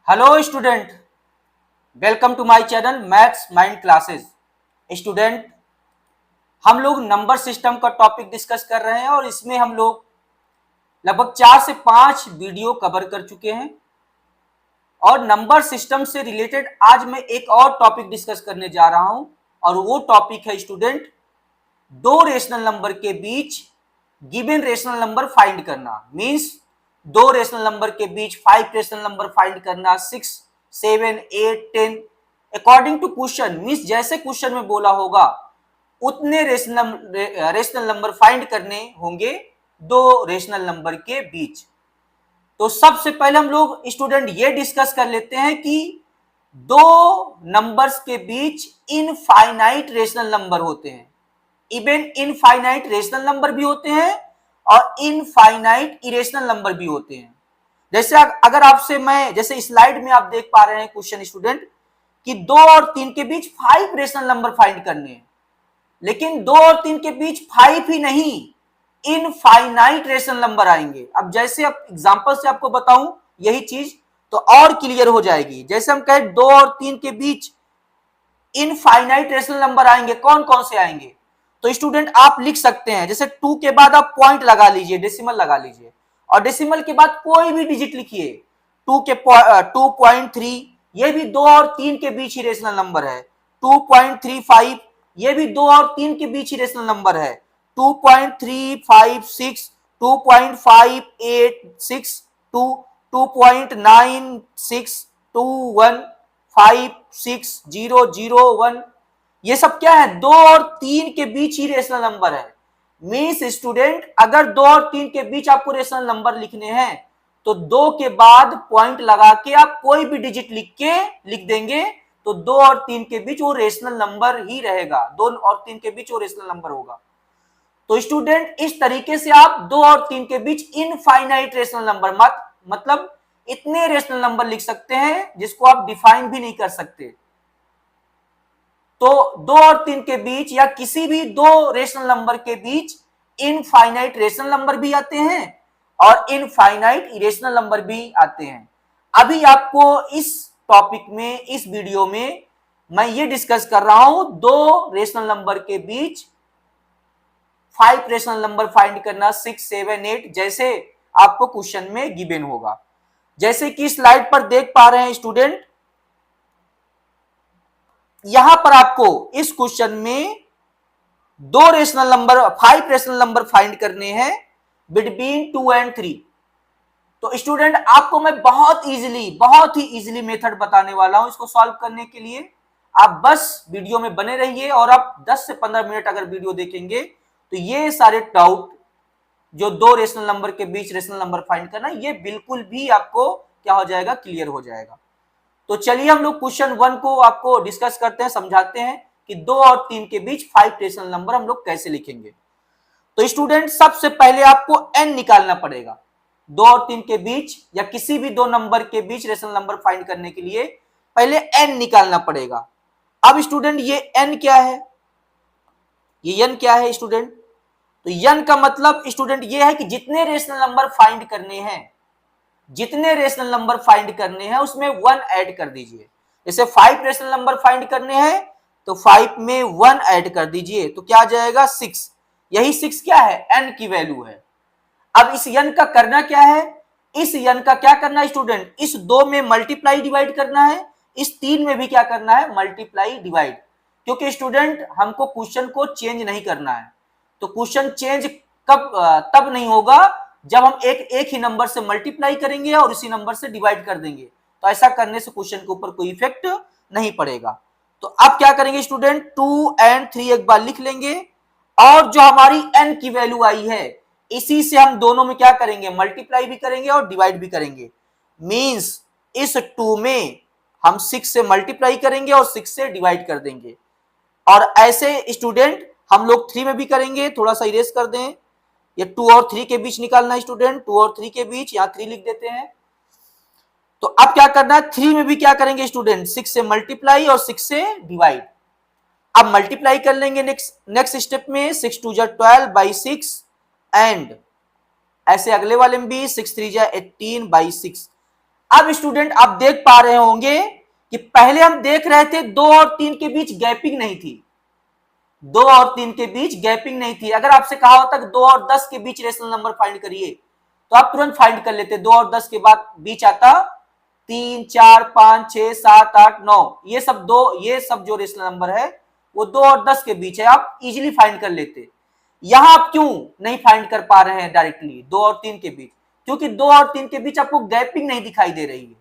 Hello student, welcome to my channel maths mind classes. Student, हम लोग number system का topic discuss कर रहे हैं और इसमें हम लोग लगभग 4 से 5 वीडियो कवर कर चुके हैं। और नंबर सिस्टम से रिलेटेड आज मैं एक और टॉपिक डिस्कस करने जा रहा हूं और वो टॉपिक है स्टूडेंट, दो रेशनल नंबर के बीच गिवन रेशनल नंबर फाइंड करना। मींस दो रेशनल नंबर के बीच 5 रेशनल नंबर फाइंड करना, 6, 7, 8, 10 अकॉर्डिंग टू क्वेश्चन। मींस जैसे क्वेश्चन में बोला होगा उतने रेशनल नंबर फाइंड करने होंगे दो रेशनल नंबर के बीच। तो सबसे पहले हम लोग स्टूडेंट ये डिस्कस कर लेते हैं कि दो नंबर्स के बीच इनफाइनाइट रेशनल नंबर होते हैं। इवन इनफाइनाइट रेशनल नंबर भी होते हैं और इनफाइनाइट इरेशनल नंबर भी होते हैं। जैसे अगर आपसे मैं, जैसे स्लाइड में आप देख पा रहे हैं क्वेश्चन स्टूडेंट, कि 2 और 3 के बीच 5 रेशनल नंबर फाइंड करने हैं, लेकिन 2 और 3 के बीच 5 ही नहीं, इनफाइनाइट रेशनल नंबर आएंगे। अब जैसे अब एग्जांपल से आपको बताऊं यही चीज तो और क्लियर हो जाएगी। जैसे हम कहें 2 और 3 के बीच इनफाइनाइट रेशनल नंबर आएंगे, कौन कौन से आएंगे? तो स्टूडेंट आप लिख सकते हैं, जैसे 2 के बाद आप पॉइंट लगा लीजिए, डेसिमल लगा लीजिए, और डेसिमल के बाद कोई भी डिजिट लिखिए। 2.3 ये भी 2 और 3 के बीच ही रेशनल नंबर है। 2.35 ये भी 2 और 3 के बीच ही रेशनल नंबर है। 2.356, 2.586, 2.9621560001, ये सब क्या है? 2 और 3 के बीच ही रेशनल नंबर है। मींस स्टूडेंट, अगर 2 और 3 के बीच आपको रेशनल नंबर लिखने हैं तो 2 के बाद पॉइंट लगा के आप कोई भी डिजिट लिख देंगे तो 2 और 3 के बीच वो रेशनल नंबर ही रहेगा। 2 और 3 के बीच वो रेशनल नंबर होगा। तो स्टूडेंट इस तरीके से आप 2 और 3 के बीच इनफाइनाइट रेशनल नंबर मतलब इतने रेशनल नंबर लिख सकते हैं जिसको आप डिफाइन भी नहीं कर सकते। तो 2 और 3 के बीच या किसी भी दो रेशनल नंबर के बीच इनफाइनाइट रेशनल नंबर भी आते हैं और इनफाइनाइट इरेशनल नंबर भी आते हैं। अभी आपको इस टॉपिक में, इस वीडियो में मैं ये डिस्कस कर रहा हूं दो रेशनल नंबर के बीच 5 रेशनल नंबर फाइंड करना, 6, 7, 8, जैसे आपको क्वेश्चन में गिवन होगा। जैसे कि स्लाइड पर देख पा रहे हैं स्टूडेंट, यहां पर आपको इस क्वेश्चन में दो rational number, 5 rational number find करने हैं बिटवीन 2 एंड 3। तो स्टूडेंट आपको मैं बहुत ही इजीली मेथड बताने वाला हूं इसको सॉल्व करने के लिए। आप बस वीडियो में बने रहिए और आप 10 से 15 मिनट अगर वीडियो देखेंगे तो ये सारे डाउट जो दो रेशनल नंबर के बीच रेशनल नंबर फाइंड करना, ये बिल्कुल भी आपको क्या हो जाएगा? क्लियर हो जाएगा। तो चलिए हम लोग क्वेश्चन 1 को आपको डिस्कस करते हैं, समझाते हैं कि 2 और 3 के बीच 5 रेशनल नंबर हम लोग कैसे लिखेंगे। तो स्टूडेंट सबसे पहले आपको n निकालना पड़ेगा। 2 और 3 के बीच या किसी भी दो नंबर के बीच रेशनल नंबर फाइंड करने के लिए पहले n निकालना पड़ेगा। अब स्टूडेंट ये n क्या है? ये n क्या है स्टूडेंट? तो n का मतलब स्टूडेंट ये है कि जितने रेशनल नंबर फाइंड करने हैं, जितने रेशनल नंबर फाइंड करने हैं उसमें 1 ऐड कर दीजिए। जैसे 5 रेशनल नंबर फाइंड करने हैं तो 5 में 1 ऐड कर दीजिए तो क्या आ जाएगा? 6। यही 6 क्या है? n की वैल्यू है। अब इस n का करना क्या है? इस n का क्या करना है स्टूडेंट? इस 2 में मल्टीप्लाई डिवाइड करना है, इस 3 में भी क्या करना है? Multiply divide. क्योंकि स्टूडेंट हमको क्वेश्चन को चेंज नहीं करना है। तो क्वेश्चन चेंज तब नहीं होगा जब हम एक ही नंबर से मल्टीप्लाई करेंगे और इसी नंबर से डिवाइड कर देंगे। तो ऐसा करने से क्वेश्चन के ऊपर कोई इफेक्ट नहीं पड़ेगा। तो अब क्या करेंगे स्टूडेंट? 2 एंड 3 एक बार लिख लेंगे और जो हमारी n की वैल्यू आई है इसी से हम दोनों में क्या करेंगे? मल्टीप्लाई भी करेंगे और डिवाइड भी करेंगे। मींस इस 2 में हम 6 से मल्टीप्लाई करेंगे और 6 से डिवाइड कर देंगे। और ऐसे स्टूडेंट हम लोग 3 में भी करेंगे। थोड़ा सा इरेज कर दें, ये 2 और 3 के बीच निकालना है स्टूडेंट। 2 और 3 के बीच, यहां 3 लिख देते हैं। तो अब क्या करना है? 3 में भी क्या करेंगे स्टूडेंट? 6 से मल्टीप्लाई और 6 से डिवाइड। अब मल्टीप्लाई कर लेंगे नेक्स्ट स्टेप में, 6 2 जा 12 बाई 6 एंड ऐसे अगले वाले में भी 6 3 जा 18 बाई 6। अब स्टूडेंट आप देख पा रहे होंगे कि पहले हम देख रहे थे 2 और 3 के बीच गैपिंग नहीं थी, 2 और 3 के बीच गैपिंग नहीं थी। अगर आपसे कहा होता कि 2 और 10 के बीच रेशनल नंबर फाइंड करिए तो आप तुरंत फाइंड कर लेते। 2 और 10 के बाद बीच आता 3, 4, 5, 6, 7, 8, 9, ये सब जो रेशनल नंबर है वो 2 और 10 के बीच है, आप इजीली फाइंड कर लेते। यहां आप क्यों नहीं फाइंड कर पा रहे हैं डायरेक्टली 2 और 3 के बीच? क्योंकि 2 और 3 के बीच आपको गैपिंग नहीं दिखाई दे रही है।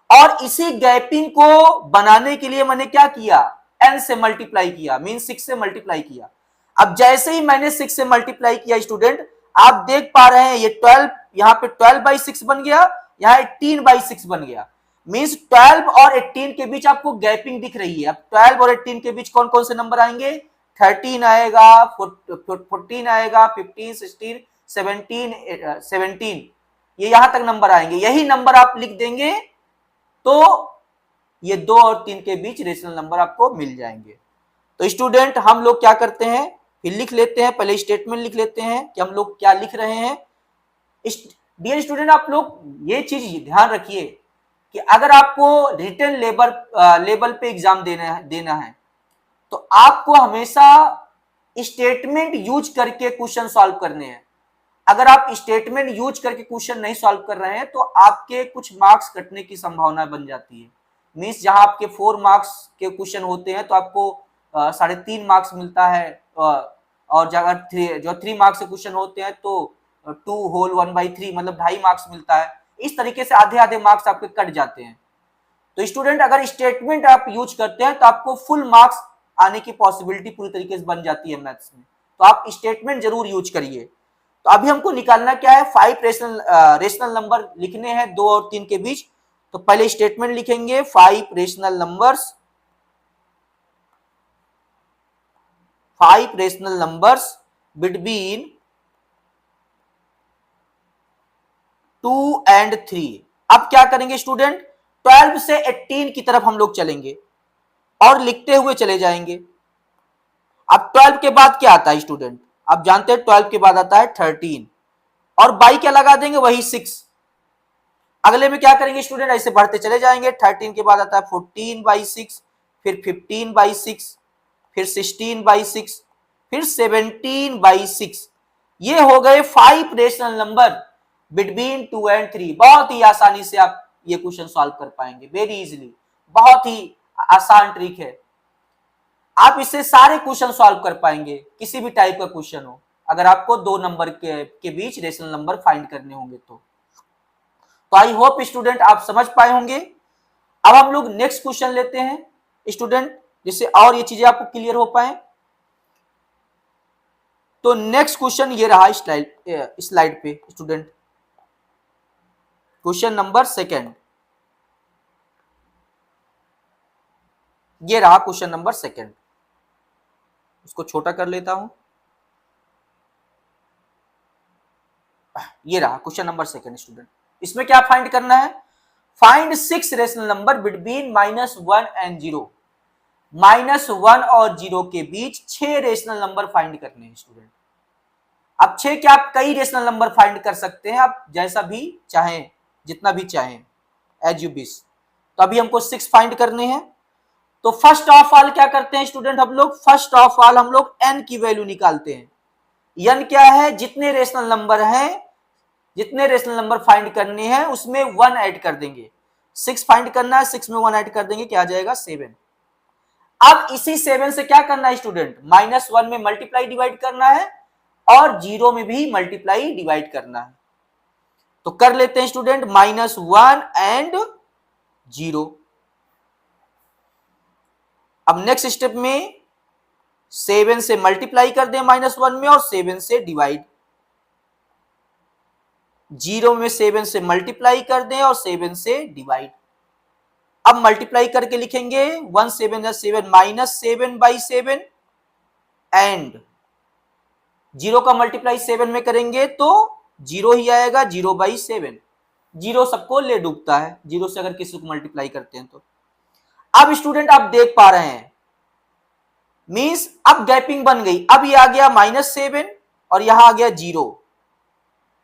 और इसी गैपिंग को बनाने के लिए मैंने क्या किया, n से मल्टीप्लाई किया, मीन 6 से मल्टीप्लाई किया। अब जैसे ही मैंने 6 से मल्टीप्लाई किया स्टूडेंट, आप देख पा रहे हैं ये 12, यहां पे 12/6 बन गया, यहां 18/6 बन गया। मीन्स 12 और 18 के बीच आपको गैपिंग दिख रही है। अब 12 और 18 के बीच कौन कौन से नंबर आएंगे? 13 आएगा, 14 आएगा, 15, 16, 17, ये यहां तक नंबर आएंगे। यही नंबर आप लिख देंगे तो ये 2 और 3 के बीच रेशनल नंबर आपको मिल जाएंगे। तो स्टूडेंट हम लोग क्या करते हैं, फिर लिख लेते हैं, पहले स्टेटमेंट लिख लेते हैं कि हम लोग क्या लिख रहे हैं। डियर स्टूडेंट, आप लोग ये चीज ध्यान रखिए कि अगर आपको रिटन लेवल पे एग्जाम देना है तो आपको हमेशा स्टेटमेंट यूज करके क्वेश्चन सॉल्व करने हैं। अगर आप स्टेटमेंट यूज करके क्वेश्चन नहीं सॉल्व कर रहे हैं तो आपके कुछ मार्क्स कटने की संभावना बन जाती है। मीन्स जहां आपके 4 मार्क्स के क्वेश्चन होते हैं तो आपको 3.5 मार्क्स मिलता है, और जो 3 मार्क्स के क्वेश्चन होते हैं तो 2 होल 1/3 मतलब 2.5 मार्क्स मिलता है। इस तरीके से आधे आधे मार्क्स आपके कट जाते हैं। तो स्टूडेंट अगर स्टेटमेंट आप यूज करते हैं तो आपको फुल मार्क्स आने की पॉसिबिलिटी पूरी तरीके से बन जाती है मैथ्स में। तो आप स्टेटमेंट जरूर यूज करिए। तो अभी हमको निकालना क्या है, 5 रेशनल नंबर लिखने हैं 2 और 3 के बीच। तो पहले स्टेटमेंट लिखेंगे 5 रेशनल नंबर्स बिटवीन 2 and 3। अब क्या करेंगे स्टूडेंट, 12 से 18 की तरफ हम लोग चलेंगे और लिखते हुए चले जाएंगे। अब 12 के बाद क्या आता है स्टूडेंट, आप जानते हैं 12 के बाद आता है 13 और बाई क्या लगा देंगे, वही 6। अगले में क्या करेंगे स्टूडेंट, ऐसे बढ़ते चले जाएंगे। 13 के बाद आता है 14/6, फिर 15/6, फिर 16/6, फिर 17/6। ये हो गए 5 रेशनल नंबर बिटवीन 2 and 3। बहुत ही आसानी से आप ये क्वेश्चन सॉल्व कर पाएंगे, वेरी इजीली। बहुत ही आसान ट्रिक है, आप इससे सारे क्वेश्चन सॉल्व कर पाएंगे, किसी भी टाइप का क्वेश्चन हो, अगर आपको 2 नंबर के बीच रेशनल नंबर फाइंड करने होंगे तो आई होप स्टूडेंट आप समझ पाए होंगे। अब हम लोग नेक्स्ट क्वेश्चन लेते हैं स्टूडेंट, जिससे और ये चीजें आपको क्लियर हो पाए। तो नेक्स्ट क्वेश्चन ये रहा स्लाइड पे स्टूडेंट, क्वेश्चन नंबर 2। ये रहा क्वेश्चन नंबर 2। इसको छोटा कर लेता हूं। ये रहा क्वेश्चन नंबर 2 स्टूडेंट। इसमें क्या फाइंड करना है, find 6 rational number between -1 and 0। -1 और 0 के बीच 6 रेशनल नंबर फाइंड करने हैं स्टूडेंट। अब 6 क्या आप कई रेशनल नंबर फाइंड कर सकते हैं, आप जैसा भी चाहें, जितना भी चाहें, एज यू विश। तो अभी हमको 6 फाइंड करने हैं। तो फर्स्ट ऑफ ऑल क्या करते हैं स्टूडेंट, हम लोग फर्स्ट ऑफ ऑल हम लोग n की वैल्यू निकालते हैं। n क्या है, जितने रेशनल नंबर हैं, जितने रेशनल नंबर फाइंड करने हैं उसमें 1 ऐड कर देंगे। 6 फाइंड करना है, 6 में 1 ऐड कर देंगे, क्या आ जाएगा 7। अब इसी 7 से क्या करना है स्टूडेंट, -1 में मल्टीप्लाई डिवाइड करना है और 0 में भी मल्टीप्लाई डिवाइड करना है। तो कर लेते हैं स्टूडेंट, -1 and 0। अब नेक्स्ट स्टेप में 7 से मल्टीप्लाई कर दें -1 में और 7 से डिवाइड। 0 में 7 से मल्टीप्लाई कर दें और 7 से डिवाइड। अब मल्टीप्लाई करके लिखेंगे 1 7 या 7 -7/7 एंड 0 का मल्टीप्लाई 7 में करेंगे तो 0 ही आएगा, 0/7। 0 सबको ले डूबता है, 0 से अगर किसी को मल्टीप्लाई करते हैं तो। अब स्टूडेंट आप देख पा रहे हैं, मींस अब गैपिंग बन गई। अब ये आ गया -7 और यहां आ गया 0,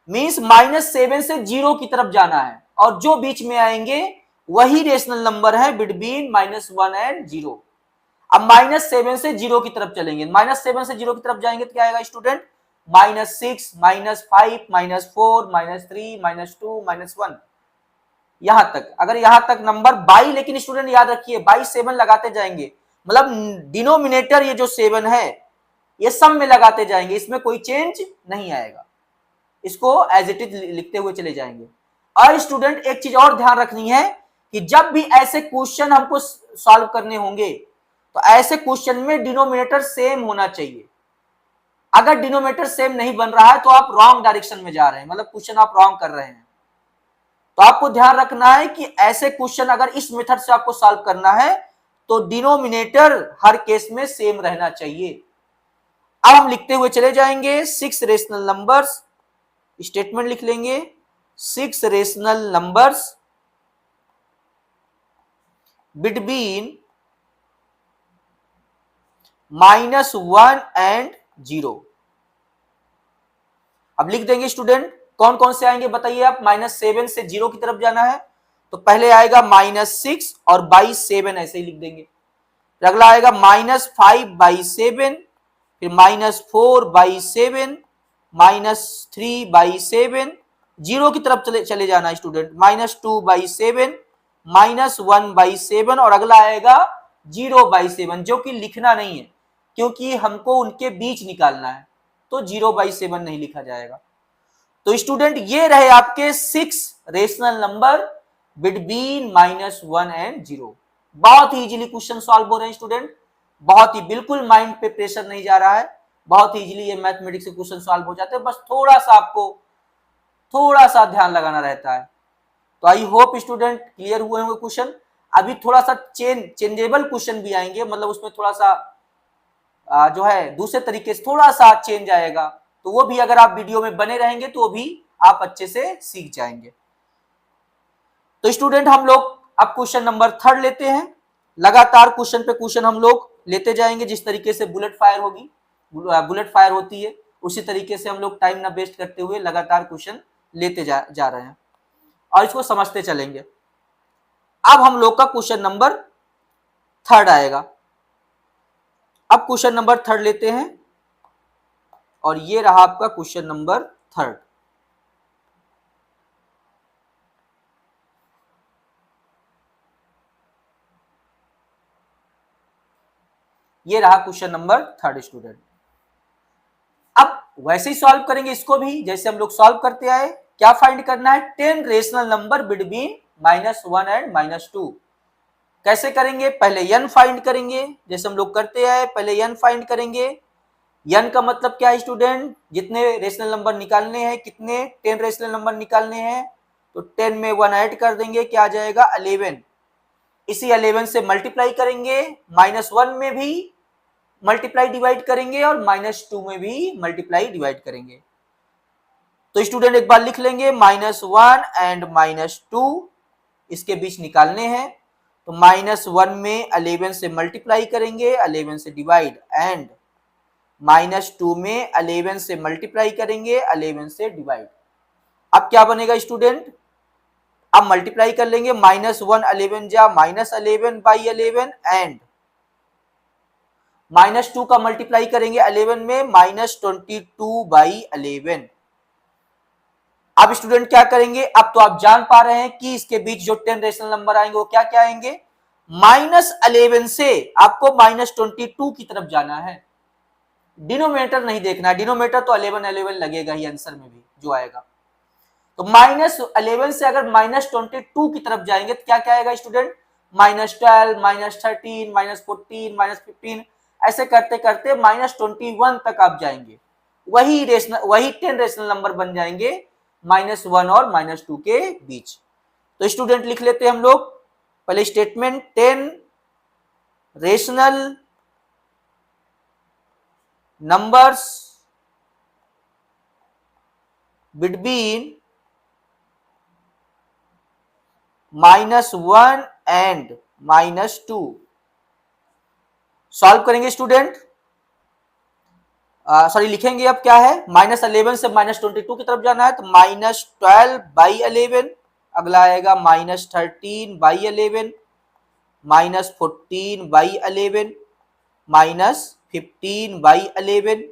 मींस -7 से 0 की तरफ जाना है। और जो बीच में आएंगे वही रेशनल नंबर है बिटवीन -1 एंड 0। अब -7 से 0 की तरफ चलेंगे, -7 से 0 की तरफ जाएंगे तो क्या आएगा स्टूडेंट? -6, -5, -4, -3, -2, -1, यहां तक। अगर यहां तक नंबर बाई, लेकिन स्टूडेंट याद रखिए बाई 7 लगाते जाएंगे, मतलब डिनोमिनेटर ये जो 7 है ये सब में लगाते जाएंगे, इसमें कोई चेंज नहीं आएगा, इसको एज इट इज लिखते हुए चले जाएंगे। और स्टूडेंट एक चीज और ध्यान रखनी है कि जब भी ऐसे क्वेश्चन हमको सॉल्व करने होंगे तो ऐसे क्वेश्चन में डिनोमिनेटर सेम होना चाहिए। अगर डिनोमिनेटर सेम नहीं बन रहा है तो आप रॉन्ग डायरेक्शन में जा रहे हैं, मतलब क्वेश्चन आप रॉन्ग कर रहे हैं। तो आपको ध्यान रखना है कि ऐसे क्वेश्चन अगर इस मेथड से आपको सॉल्व करना है तो डिनोमिनेटर हर केस में सेम रहना चाहिए। अब हम लिखते हुए चले जाएंगे 6 रेशनल नंबर्स, स्टेटमेंट लिख लेंगे 6 रेशनल नंबर्स बिटवीन -1 एंड 0। अब लिख देंगे स्टूडेंट, कौन कौन से आएंगे बताइए आप? -7 से 0 की तरफ जाना है तो पहले आएगा -6 और बाई 7 ऐसे ही लिख देंगे। फिर अगला आएगा -5/7, फिर -4/7, -3/7, 0 की तरफ चले जाना स्टूडेंट, -2/7, -1/7 और अगला आएगा 0/7, जो कि लिखना नहीं है क्योंकि हमको उनके बीच निकालना है, तो 0/7 नहीं लिखा जाएगा। तो स्टूडेंट ये रहे आपके 6 रेशनल नंबर बिटवीन -1 एंड 0। बहुत ही इजीली क्वेश्चन सॉल्व हो रहे हैं स्टूडेंट, बहुत ही, बिल्कुल माइंड पे प्रेशर नहीं जा रहा है, बहुत ही इजीली ये मैथमेटिक्स के क्वेश्चन सॉल्व हो जाते हैं, बस थोड़ा सा आपको थोड़ा सा ध्यान लगाना रहता है। तो आई होप स्टूडेंट क्लियर हुए होंगे क्वेश्चन। अभी थोड़ा सा चेंजेबल क्वेश्चन भी आएंगे, मतलब उसमें थोड़ा सा जो है दूसरे तरीके से थोड़ा सा चेंज आएगा, तो वो भी अगर आप वीडियो में बने रहेंगे तो वो भी आप अच्छे से सीख जाएंगे। तो स्टूडेंट हम लोग अब क्वेश्चन नंबर 3 लेते हैं। लगातार क्वेश्चन पे क्वेश्चन हम लोग लेते जाएंगे, जिस तरीके से बुलेट फायर होगी, बुलेट फायर होती है, उसी तरीके से हम लोग टाइम ना वेस्ट करते हुए लगातार क्वेश्चन लेते जा रहे हैं और इसको समझते चलेंगे। अब हम लोग का क्वेश्चन नंबर 3 आएगा। अब क्वेश्चन नंबर 3 लेते हैं और ये रहा आपका क्वेश्चन नंबर 3। ये रहा क्वेश्चन नंबर 3 स्टूडेंट। अब वैसे ही सॉल्व करेंगे इसको भी जैसे हम लोग सॉल्व करते आए। क्या फाइंड करना है? 10 रेशनल नंबर बिटवीन -1 एंड -2। कैसे करेंगे? पहले n फाइंड करेंगे, जैसे हम लोग करते आए, पहले n फाइंड करेंगे। n का मतलब क्या है स्टूडेंट? जितने रेशनल नंबर निकालने हैं, कितने? 10 रेशनल नंबर निकालने हैं, तो 10 में 1 ऐड कर देंगे, क्या आ जाएगा? 11। इसी 11 से मल्टीप्लाई करेंगे, -1 में भी मल्टीप्लाई डिवाइड करेंगे और -2 में भी मल्टीप्लाई डिवाइड करेंगे। तो स्टूडेंट एक बार लिख लेंगे, -1 एंड -2 इसके बीच निकालने हैं, तो -1 में 11 से मल्टीप्लाई करेंगे, 11 से डिवाइड, एंड -2 में 11 से मल्टीप्लाई करेंगे, 11 से डिवाइड। अब क्या बनेगा स्टूडेंट? अब मल्टीप्लाई कर लेंगे, -1 11 जा -11/11 एंड -2 का मल्टीप्लाई करेंगे 11 में, -22/11। अब स्टूडेंट क्या करेंगे? अब तो आप जान पा रहे हैं कि इसके बीच जो 10 रेशनल नंबर आएंगे वो क्या क्या आएंगे? -11 से आपको -22 की तरफ जाना है, डिनोमिनेटर नहीं देखना है, डिनोमिनेटर तो 11 लगेगा ही आंसर में भी जो आएगा। तो -11 से अगर -22 की तरफ जाएंगे तो क्या क्या आएगा स्टूडेंट? -12, -13, -14, -15, ऐसे करते करते -21 तक आप जाएंगे, वही 10 रेशनल नंबर बन जाएंगे -1 और -2 के बीच। तो स्टूडेंट लिख लेते हैं हम लोग पहले statement, 10 rational numbers between -1 and -2। Solve करेंगे स्टूडेंट, सॉरी लिखेंगे। अब क्या है? -11 से -22 की तरफ जाना है, तो -12/11 अगला आएगा -13/11, -14/11, -15/11,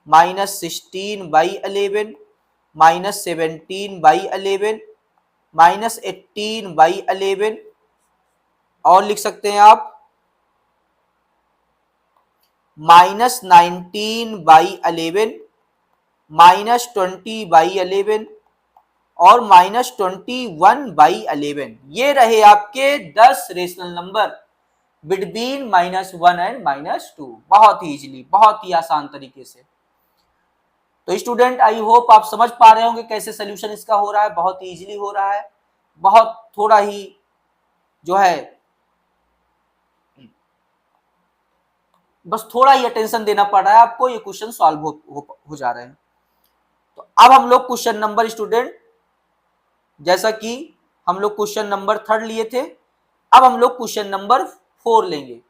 -16/11, -17/11, -18/11, और लिख सकते हैं आप -19/11, -20/11 और -21/11। ये रहे आपके 10 रेशनल नंबर बिटवीन -1 एंड -2। बहुत ही इजीली, बहुत ही आसान तरीके से। तो स्टूडेंट आई होप आप समझ पा रहे होंगे कैसे सोल्यूशन इसका हो रहा है। बहुत ही इजीली हो रहा है, बहुत थोड़ा ही जो है बस थोड़ा ही अटेंशन देना पड़ रहा है आपको, ये क्वेश्चन सॉल्व हो जा रहे हैं। तो अब हम लोग क्वेश्चन नंबर स्टूडेंट, जैसा कि हम लोग क्वेश्चन नंबर 3 लिए थे, अब हम लोग क्वेश्चन नंबर 4 लेंगे।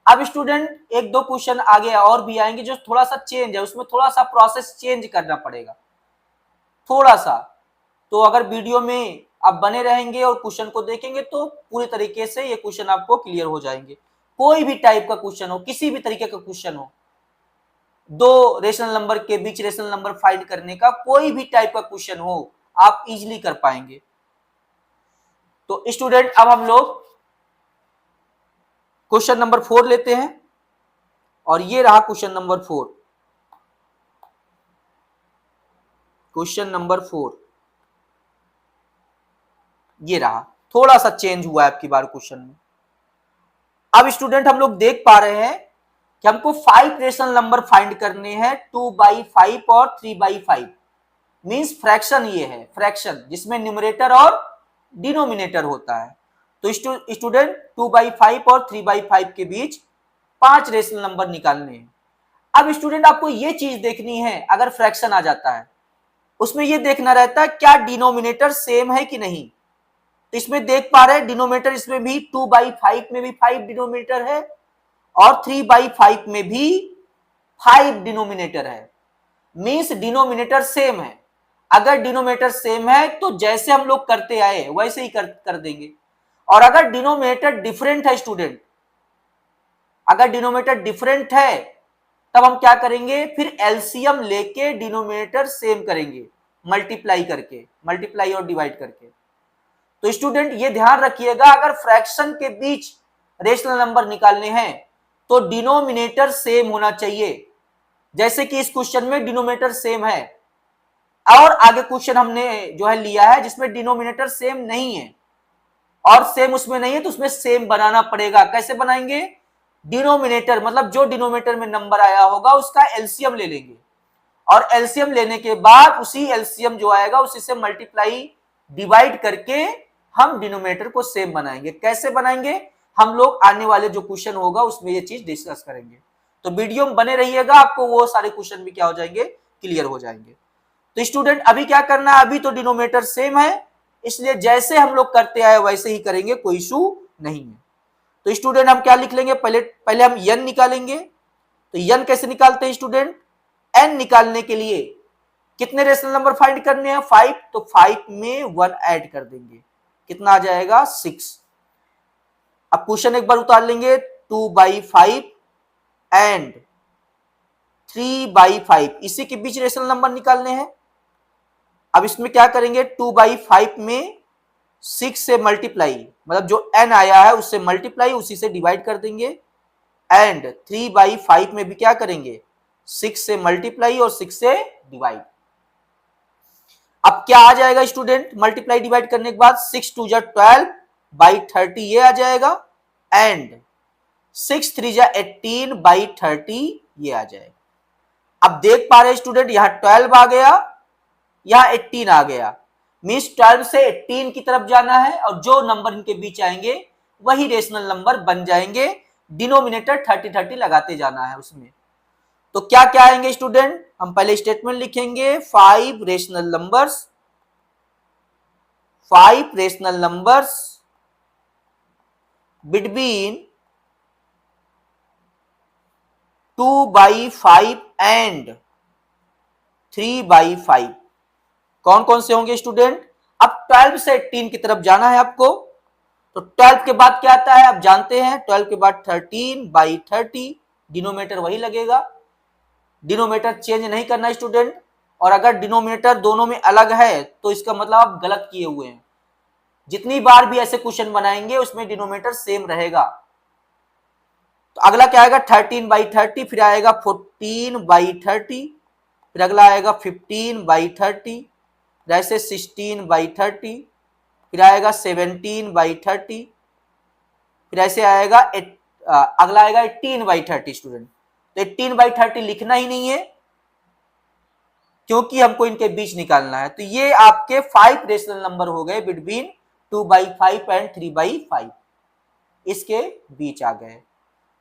अब स्टूडेंट एक दो क्वेश्चन आगे और भी आएंगे जो थोड़ा सा चेंज है, उसमें थोड़ा सा प्रोसेस चेंज करना पड़ेगा थोड़ा सा। तो अगर वीडियो में आप बने रहेंगे और क्वेश्चन को देखेंगे तो पूरी तरीके से ये क्वेश्चन आपको क्लियर हो जाएंगे। कोई भी टाइप का क्वेश्चन हो, किसी भी तरीके का क्वेश्चन हो, दो रेशनल नंबर के बीच रेशनल नंबर फाइंड करने का कोई भी टाइप का क्वेश्चन हो, आप इजीली कर पाएंगे। तो स्टूडेंट अब हम लोग क्वेश्चन नंबर 4 लेते हैं, और ये रहा क्वेश्चन नंबर 4। क्वेश्चन नंबर 4 ये रहा, थोड़ा सा चेंज हुआ है आपकी बार क्वेश्चन में। अब स्टूडेंट हम लोग देख पा रहे हैं कि हमको 5 रेशनल नंबर फाइंड करने हैं, 2/5 और 3/5। मींस फ्रैक्शन ये है, फ्रैक्शन जिसमें न्यूमरेटर और डिनोमिनेटर होता है। तो स्टूडेंट 2/5 और 3/5 के बीच 5 रेशनल नंबर निकालने हैं। अब स्टूडेंट आपको ये चीज देखनी है, अगर फ्रैक्शन आ जाता है उसमें ये देखना रहता है क्या डिनोमिनेटर सेम है कि नहीं। तो इसमें देख पा रहे हैं डिनोमिनेटर इसमें भी 2/5 में भी 5 डिनोमिनेटर है और 3/5 में भी 5 डिनोमिनेटर है। मींस डिनोमिनेटर सेम है। अगर डिनोमिनेटर सेम है तो जैसे हम लोग करते आए वैसे ही कर देंगे। और अगर डिनोमिनेटर डिफरेंट है स्टूडेंट, अगर डिनोमिनेटर डिफरेंट है तब हम क्या करेंगे, फिर एलसीएम लेके डिनोमिनेटर सेम करेंगे, मल्टीप्लाई करके, मल्टीप्लाई और डिवाइड करके। तो स्टूडेंट ये ध्यान रखिएगा, अगर फ्रैक्शन के बीच रेशनल नंबर निकालने हैं तो डिनोमिनेटर सेम होना चाहिए। जैसे कि इस क्वेश्चन में डिनोमिनेटर सेम है, और आगे क्वेश्चन हमने जो है लिया है जिसमें डिनोमिनेटर सेम नहीं है और सेम उसमें नहीं है, तो उसमें सेम बनाना पड़ेगा। कैसे बनाएंगे, डिनोमिनेटर मतलब जो डिनोमिनेटर में नंबर आया होगा उसका एलसीएम ले लेंगे, और एलसीएम लेने के बाद उसी एलसीएम जो आएगा उसी से मल्टीप्लाई डिवाइड करके हम डिनोमिनेटर को सेम बनाएंगे। कैसे बनाएंगे हम लोग आने वाले जो क्वेश्चन होगा उसमें ये चीज डिस्कस करेंगे। तो वीडियो में बने रहिएगा, आपको वो सारे क्वेश्चन भी क्या हो जाएंगे, क्लियर हो जाएंगे। तो स्टूडेंट अभी क्या करना है, अभी तो डिनोमिनेटर सेम है इसलिए जैसे हम लोग करते आए वैसे ही करेंगे, कोई इशू नहीं है। तो स्टूडेंट हम क्या लिख लेंगे, पहले हम n निकालेंगे। तो n कैसे निकालते हैं स्टूडेंट, n निकालने के लिए कितने रेशनल नंबर फाइंड करने हैं, 5। तो 5 में 1 ऐड कर देंगे, कितना आ जाएगा 6। अब क्वेश्चन एक बार उतार लेंगे, 2/5 एंड 3/5 इसी के बीच रेशनल नंबर निकालने हैं। अब इसमें क्या करेंगे, 2/5 में 6 से मल्टीप्लाई, मतलब जो n आया है उससे मल्टीप्लाई, उसी से डिवाइड कर देंगे। एंड 3/5 में भी क्या करेंगे, 6 से मल्टीप्लाई और 6 से डिवाइड। अब क्या आ जाएगा स्टूडेंट, मल्टीप्लाई डिवाइड करने के बाद 6 2 12/30 ये आ जाएगा, एंड 6 3 18/30 ये आ जाएगा। अब देख पा रहे स्टूडेंट यहां 12 आ गया, यहां 18 आ गया। मींस 12 से 18 की तरफ जाना है और जो नंबर इनके बीच आएंगे वही रेशनल नंबर बन जाएंगे। डिनोमिनेटर 30 30 लगाते जाना है उसमें। तो क्या क्या आएंगे स्टूडेंट, हम पहले स्टेटमेंट लिखेंगे, 5 रेशनल नंबर्स बिटवीन 2/5 एंड 3/5। कौन कौन से होंगे स्टूडेंट, अब 12 से 18 की तरफ जाना है आपको। तो 12 के बाद क्या आता है आप जानते हैं, 12 के बाद 13/30, डिनोमिनेटर वही लगेगा, डिनोमिनेटर चेंज नहीं करना स्टूडेंट। और अगर डिनोमिनेटर दोनों में अलग है तो इसका मतलब आप गलत किए हुए हैं। जितनी बार भी ऐसे क्वेश्चन बनाएंगे उसमें डिनोमिनेटर सेम रहेगा। तो अगला क्या आएगा 13/30, फिर आएगा 14/30, फिर अगला आएगा 15/30, फिर ऐसे 16/30, फिर आएगा 17/30, फिर ऐसे आएगा अगला आएगा 18/30 स्टूडेंट। तो 18/30 लिखना ही नहीं है क्योंकि हमको इनके बीच निकालना है। तो ये आपके 5 रेशनल नंबर हो गए बिटवीन 2/5 एंड 3/5, इसके बीच आ गए।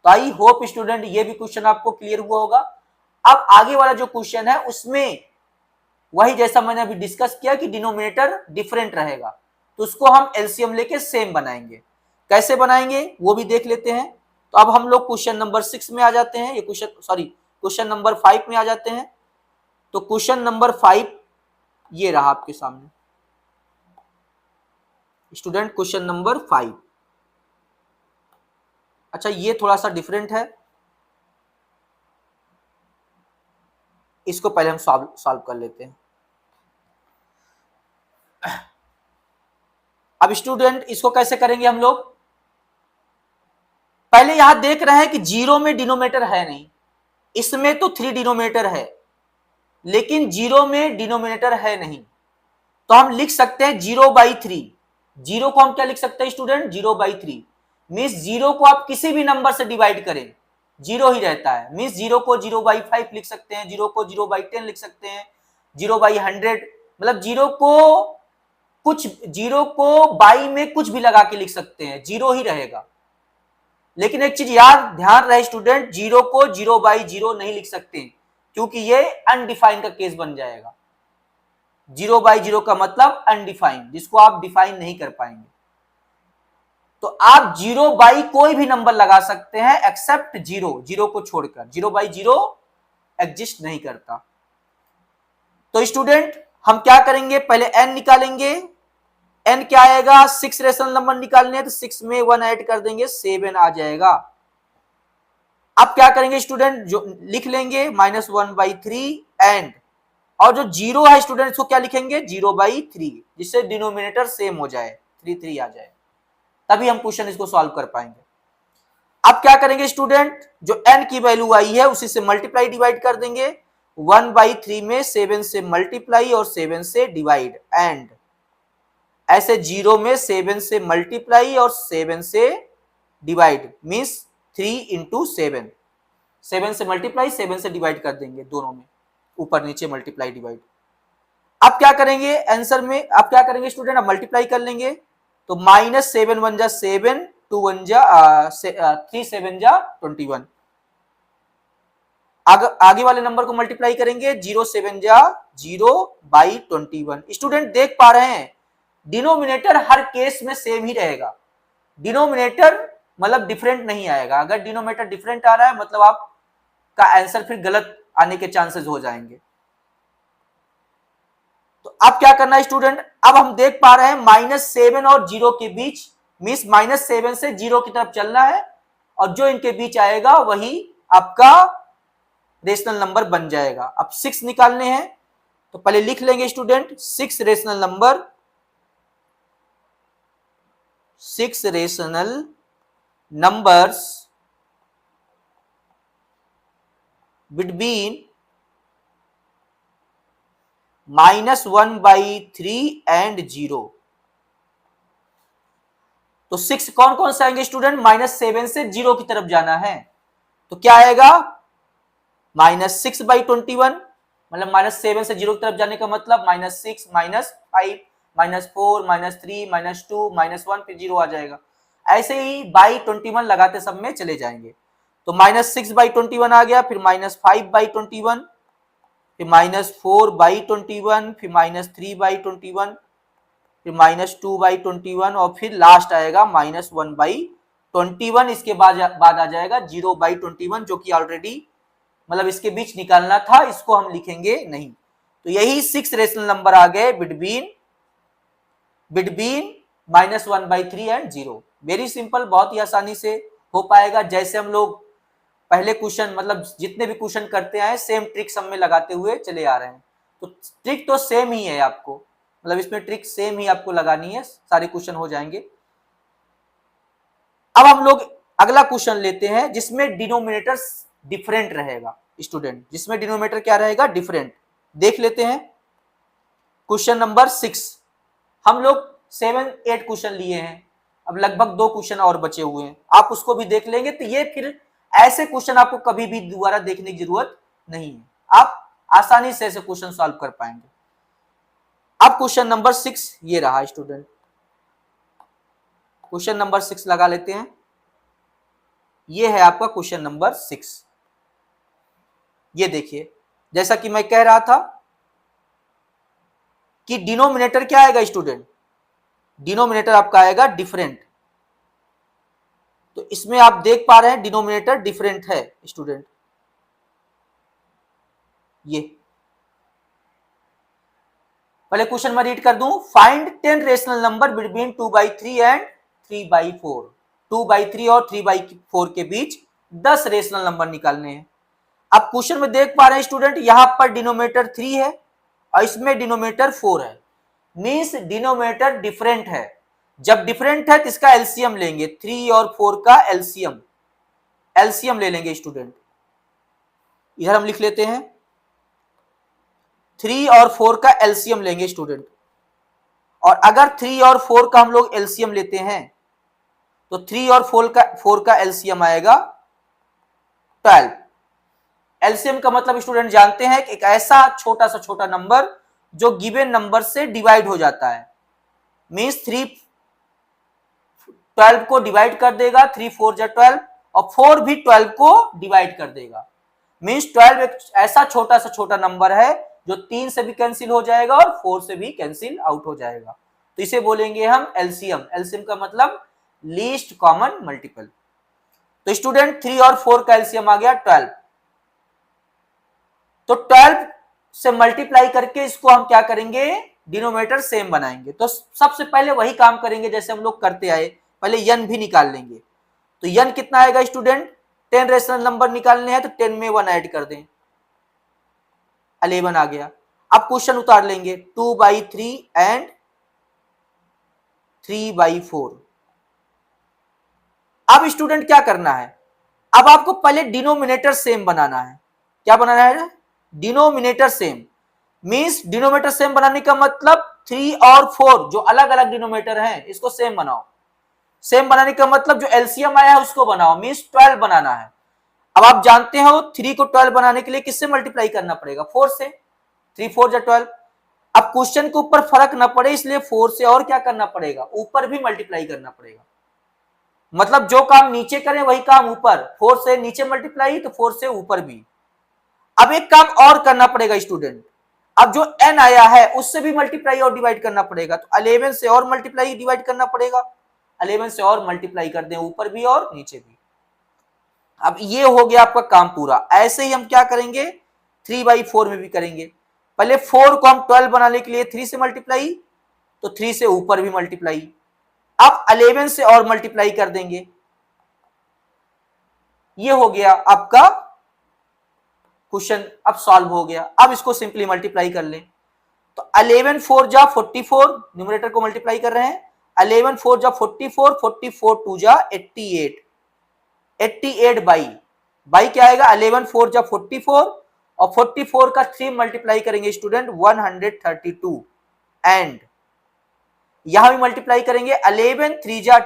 तो आई होप स्टूडेंट ये भी क्वेश्चन आपको क्लियर हुआ होगा। अब आगे वाला जो क्वेश्चन है उसमें वही जैसा मैंने अभी डिस्कस किया कि डिनोमिनेटर डिफरेंट रहेगा, तो उसको हम एलसीएम लेके सेम बनाएंगे। कैसे बनाएंगे वो भी देख लेते हैं। तो अब हम लोग क्वेश्चन नंबर 6 में आ जाते हैं, ये क्वेश्चन नंबर 5 में आ जाते हैं। तो क्वेश्चन नंबर 5 ये रहा आपके सामने स्टूडेंट, क्वेश्चन नंबर 5। अच्छा ये थोड़ा सा डिफरेंट है, इसको पहले हम सॉल्व कर लेते हैं। अब स्टूडेंट इसको कैसे करेंगे हम लोग, पहले यहां देख रहे हैं कि 0 में डिनोमिनेटर है नहीं, इसमें तो 3 डिनोमिनेटर है लेकिन 0 में डिनोमिनेटर है नहीं। तो हम लिख सकते हैं 0/3। 0 को हम क्या लिख सकते हैं स्टूडेंट, 0/3 मीन्स 0 को आप किसी भी नंबर से डिवाइड करें 0 ही रहता है। मीन्स 0 को 0/5 लिख सकते हैं, 0 को 0/10 लिख सकते हैं, 0/100, मतलब 0 को बाई में कुछ भी लगा के लिख सकते हैं, 0 ही रहेगा। लेकिन एक चीज याद ध्यान रहे स्टूडेंट, 0 को 0/0 नहीं लिख सकते क्योंकि ये अनडिफाइंड का केस बन जाएगा। 0/0 का मतलब अनडिफाइंड, जिसको आप डिफाइन नहीं कर पाएंगे। तो आप 0 कोई भी नंबर लगा सकते हैं एक्सेप्ट 0 को छोड़कर, 0/0 एग्जिस्ट नहीं करता। तो स्टूडेंट हम क्या करेंगे, पहले n निकालेंगे। n क्या आएगा, 6 रेशनल नंबर निकालने हैं तो 6 में 1 ऐड कर देंगे, 7 आ जाएगा। अब क्या करेंगे स्टूडेंट, जो लिख लेंगे -1/3 एंड, और जो 0 है स्टूडेंट इसको क्या लिखेंगे 0/3, जिससे डिनोमिनेटर सेम हो जाए, 3 आ जाए, तभी हम क्वेश्चन इसको सॉल्व कर पाएंगे। अब क्या करेंगे स्टूडेंट, जो n की वैल्यू आई है उसी से मल्टीप्लाई डिवाइड कर देंगे। 1/3 में 7 से मल्टीप्लाई और 7 से डिवाइड, एंड ऐसे 0 में 7 से मल्टीप्लाई और 7 से डिवाइड, मीन्स 3 × 7, 7 से मल्टीप्लाई 7 से डिवाइड कर देंगे, दोनों में ऊपर नीचे मल्टीप्लाई डिवाइड। अब क्या करेंगे आंसर में, अब क्या करेंगे स्टूडेंट, अब मल्टीप्लाई कर लेंगे। तो -7 1 जा 7, 2 1 जा 3 7 जा 21। आगे वाले नंबर को मल्टीप्लाई करेंगे, 0 7 जा 0/21। स्टूडेंट देख पा रहे हैं डिनोमिनेटर हर केस में सेम ही रहेगा, डिनोमिनेटर मतलब डिफरेंट नहीं आएगा। अगर डिनोमिनेटर डिफरेंट आ रहा है मतलब आपका आंसर फिर गलत आने के चांसेस हो जाएंगे। तो अब क्या करना है स्टूडेंट, अब हम देख पा रहे हैं -7 और 0 के बीच, मीन्स -7 से 0 की तरफ चलना है, और जो इनके बीच आएगा वही आपका रेशनल नंबर बन जाएगा। अब 6 निकालने हैं तो पहले लिख लेंगे student 6 rational number, 6 rational numbers between -1/3 and 0। तो 6 कौन कौन से आएंगे स्टूडेंट, -7 से 0 की तरफ जाना है, तो क्या आएगा -6/21, मतलब -7 से 0 की तरफ जाने का मतलब -6 -5 -4 -3 -2 -1 फिर 0 आ जाएगा। ऐसे ही बाई 21 लगाते सब में चले जाएंगे। तो -6/21 आ गया, फिर -5/21, फिर -4/21, फिर -3/21, फिर -2/21, और फिर लास्ट आएगा -1/21। इसके बाद आ जाएगा 0/21, जो कि ऑलरेडी मतलब इसके बीच निकालना था, इसको हम लिखेंगे नहीं। तो यही 6 रेशनल नंबर आ गए between between -1/3 and 0। Very simple, बहुत ही आसानी से हो पाएगा। जैसे हम लोग पहले क्वेश्चन मतलब जितने भी क्वेश्चन करते आए सेम ट्रिक सब में लगाते हुए चले आ रहे हैं। तो ट्रिक तो सेम ही है आपको, मतलब इसमें ट्रिक सेम ही आपको लगानी है, सारे क्वेश्चन हो जाएंगे। अब हम लोग अगला क्वेश्चन लेते हैं जिसमें डिनोमिनेटर डिफरेंट रहेगा स्टूडेंट, जिसमें डिनोमिनेटर क्या रहेगा, डिफरेंट। देख लेते हैं क्वेश्चन नंबर 6। हम लोग 7-8 क्वेश्चन लिए हैं, अब लगभग 2 क्वेश्चन और बचे हुए हैं, आप उसको भी देख लेंगे। तो ये फिर ऐसे क्वेश्चन आपको कभी भी दोबारा देखने की जरूरत नहीं है, आप आसानी से ऐसे क्वेश्चन सॉल्व कर पाएंगे। अब क्वेश्चन नंबर 6 ये रहा स्टूडेंट, क्वेश्चन नंबर 6 लगा लेते हैं। ये है आपका क्वेश्चन नंबर 6। ये देखिए, जैसा कि मैं कह रहा था कि डिनोमिनेटर क्या आएगा स्टूडेंट, डिनोमिनेटर आपका आएगा डिफरेंट। तो इसमें आप देख पा रहे हैं डिनोमिनेटर डिफरेंट है स्टूडेंट। ये पहले क्वेश्चन मैं रीड कर दूं, find 10 rational number between 2/3 and 3/4। 2/3 और 3/4 के बीच 10 रेशनल नंबर निकालने हैं। अब क्वेश्चन में देख पा रहे हैं स्टूडेंट, यहां पर डिनोमिनेटर 3 है और इसमें डिनोमिनेटर 4 है, मींस डिनोमिनेटर डिफरेंट है। जब डिफरेंट है तो इसका एलसीएम लेंगे, 3 और 4 का एलसीएम ले लेंगे स्टूडेंट। इधर हम लिख लेते हैं 3 और 4 का एलसीएम लेंगे स्टूडेंट। और अगर 3 और 4 का हम लोग एलसीएम लेते हैं तो 3 और 4 का एलसीएम आएगा 12। एलसीएम का मतलब स्टूडेंट जानते हैं कि एक ऐसा छोटा सा छोटा नंबर जो गिवन नंबर से डिवाइड हो जाता है, मींस 3 12 को डिवाइड कर देगा, 3 4 जा 12 और 4 भी 12 को डिवाइड कर देगा। मींस 12 एक ऐसा छोटा सा छोटा नंबर है जो 3 से भी कैंसिल हो जाएगा और 4 से भी कैंसिल आउट हो जाएगा। तो इसे बोलेंगे हम एलसीएम। एलसीएम का मतलब लीस्ट कॉमन मल्टीपल। तो स्टूडेंट 3 और 4 का एलसीएम आ गया 12। तो 12 से मल्टीप्लाई करके इसको हम क्या करेंगे, डिनोमिनेटर सेम बनाएंगे। तो सबसे पहले वही काम करेंगे जैसे हम लोग करते आए, पहले यन भी निकाल लेंगे। तो यन कितना आएगा स्टूडेंट, 10 रेशनल नंबर निकालने हैं तो 10 में 1 ऐड कर दें, 11 आ गया। अब क्वेश्चन उतार लेंगे 2/3 एंड 3/4। अब स्टूडेंट क्या करना है, अब आपको पहले डिनोमिनेटर सेम बनाना है। क्या बनाना है, denominator same. Means denominator same बनाने का मतलब 3 और 4 जो अलग अलग डिनोमिनेटर हैं इसको सेम बनाओ। सेम बनाने का मतलब जो एलसीएम आया है उसको बनाओ, मींस 12 बनाना है। अब आप जानते हो 3 को 12 बनाने के लिए किससे मल्टीप्लाई करना पड़ेगा, 4 से। 3 4 जा 12। अब क्वेश्चन के ऊपर फर्क ना पड़े इसलिए 4 से और क्या करना पड़ेगा, ऊपर भी मल्टीप्लाई करना पड़ेगा। मतलब जो काम नीचे करें वही काम ऊपर, 4 से नीचे मल्टीप्लाई तो 4 से ऊपर भी। अब एक काम और करना पड़ेगा स्टूडेंट, अब जो n आया है उससे भी मल्टीप्लाई और डिवाइड करना पड़ेगा। तो 11 से और मल्टीप्लाई डिवाइड करना पड़ेगा, 11 से और मल्टीप्लाई कर दें ऊपर भी और नीचे भी। अब ये हो गया आपका काम पूरा। ऐसे ही हम क्या करेंगे 3/4 में भी करेंगे। पहले 4 को हम 12 बनाने के लिए 3 से मल्टीप्लाई, तो 3 से ऊपर भी मल्टीप्लाई। अब 11 से और मल्टीप्लाई कर देंगे। ये हो गया आपका क्वेश्चन, अब सॉल्व हो गया। अब इसको सिंपली मल्टीप्लाई कर लें तो 11 4 जा 44, न्यूमरेटर को मल्टीप्लाई कर रहे हैं। 11 4 जा 44, 44 2 जा 88, 88 बाई क्या आएगा, 11 4 जा 44 और 44 का 3 मल्टीप्लाई करेंगे स्टूडेंट 132 एंड यहां भी मल्टीप्लाई करेंगे 11 3 जा